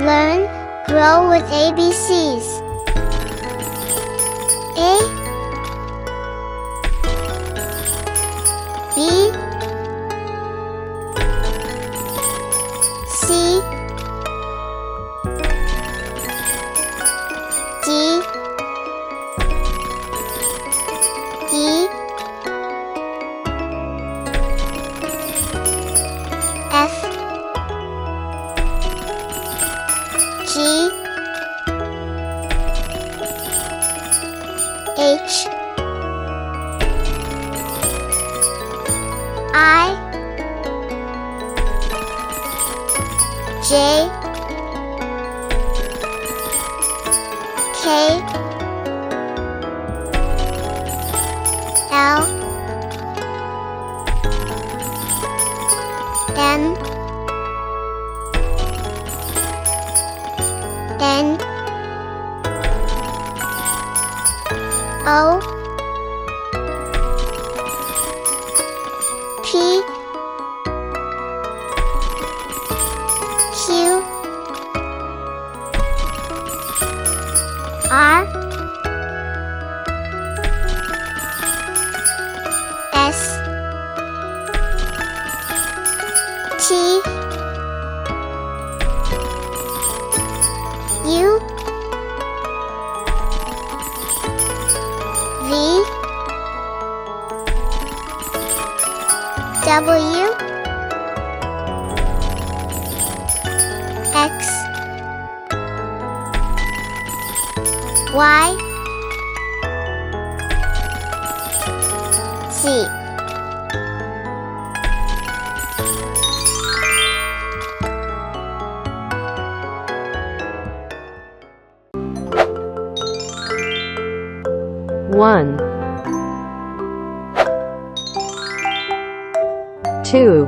Learn, grow with ABCs. A, B, C, D, E, F, G, H, I, J, K, L, M, N, O, P, Q, R, S, T, U, V, W, X, Y, Z. One, 2,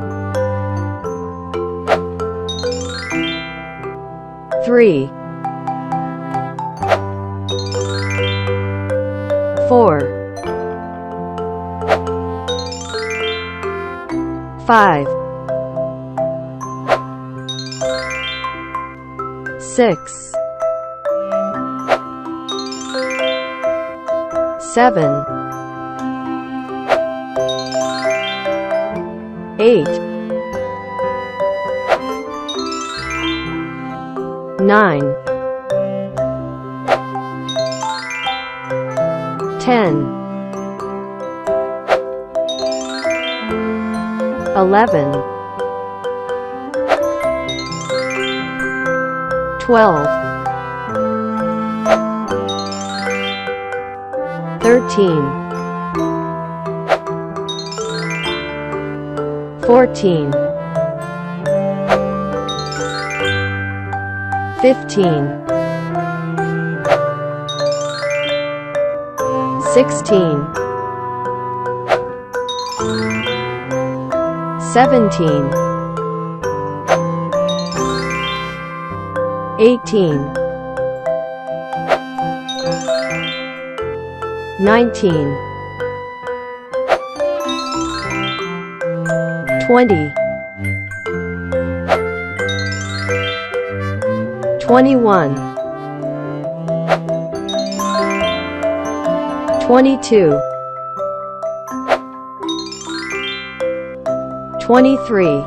3, 4, 5, 6, 7, 8, 9, 10, 11, 12, 13, 14, 15, 16, 17, 18, 19, 20, 21, 22, 23,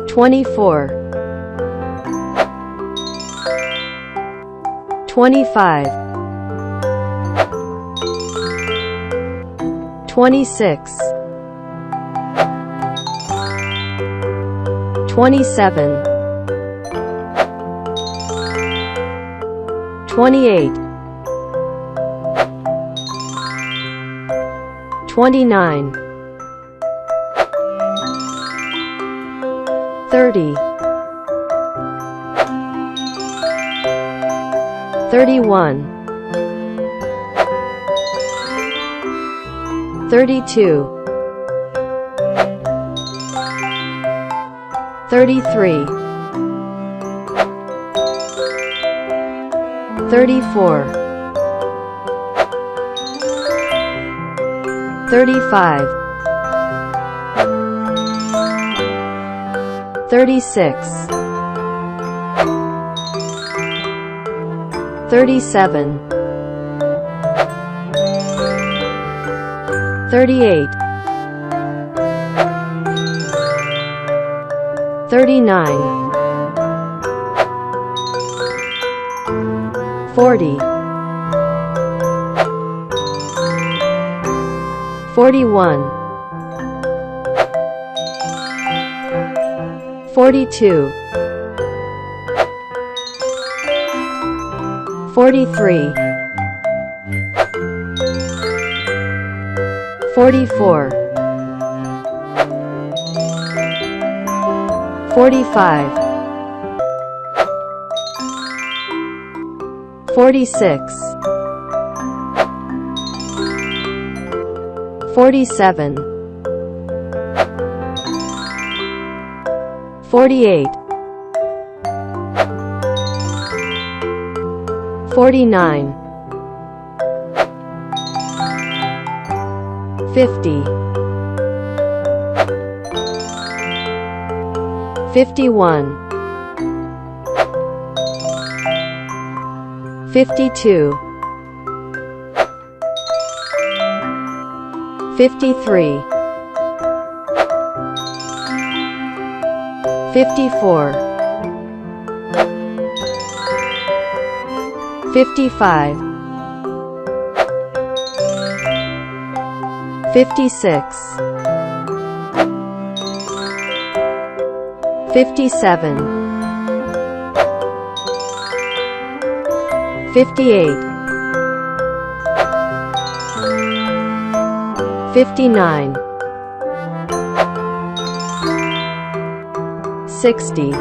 24, 25, 26, 27, 28, 29, 30, 31, 32, 33, 34, 35, 36, 37, 38, 39, 40, 41, 42, 43, 44, 45, 46, 47, 48, 49, 50, 51, 52, 53, 54, 55, 56, 57, 58, 59, 60,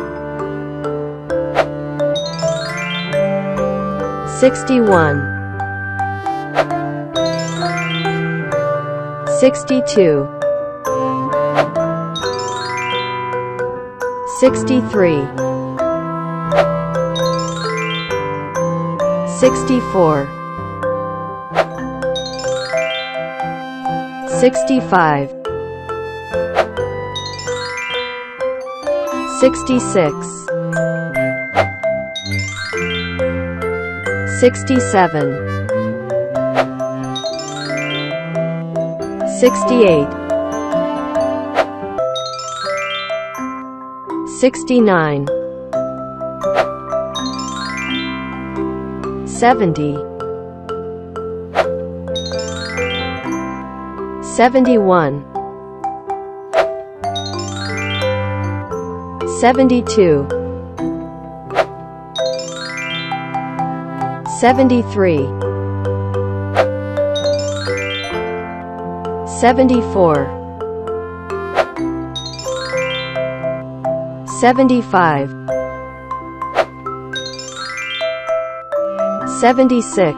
61, 62, 63, 64, 65, 66, 67, 68, 69, 70, 71, 72, 73, 74, 75, 76,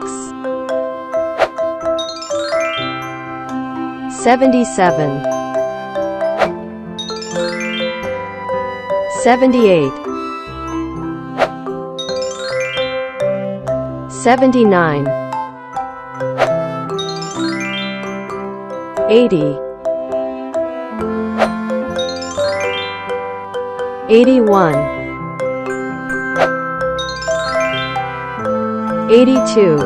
77, 78, 79, 80, 81, 82,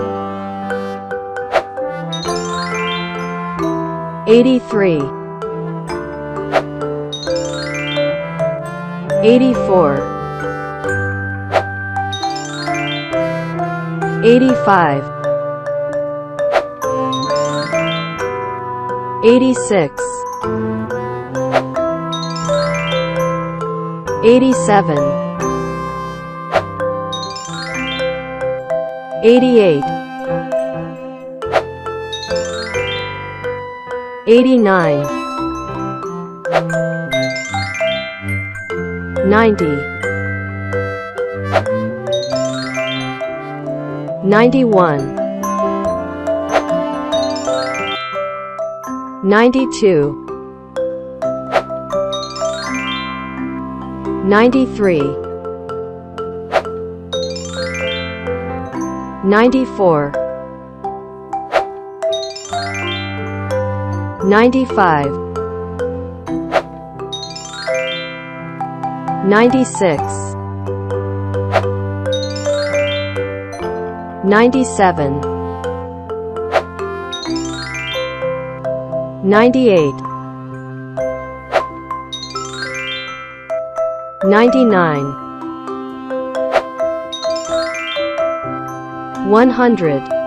83, 84, 85, 86, 87, 88, 89, 90, 91, 92, 93, 94, 95, 96, 97, 98, 99, 100.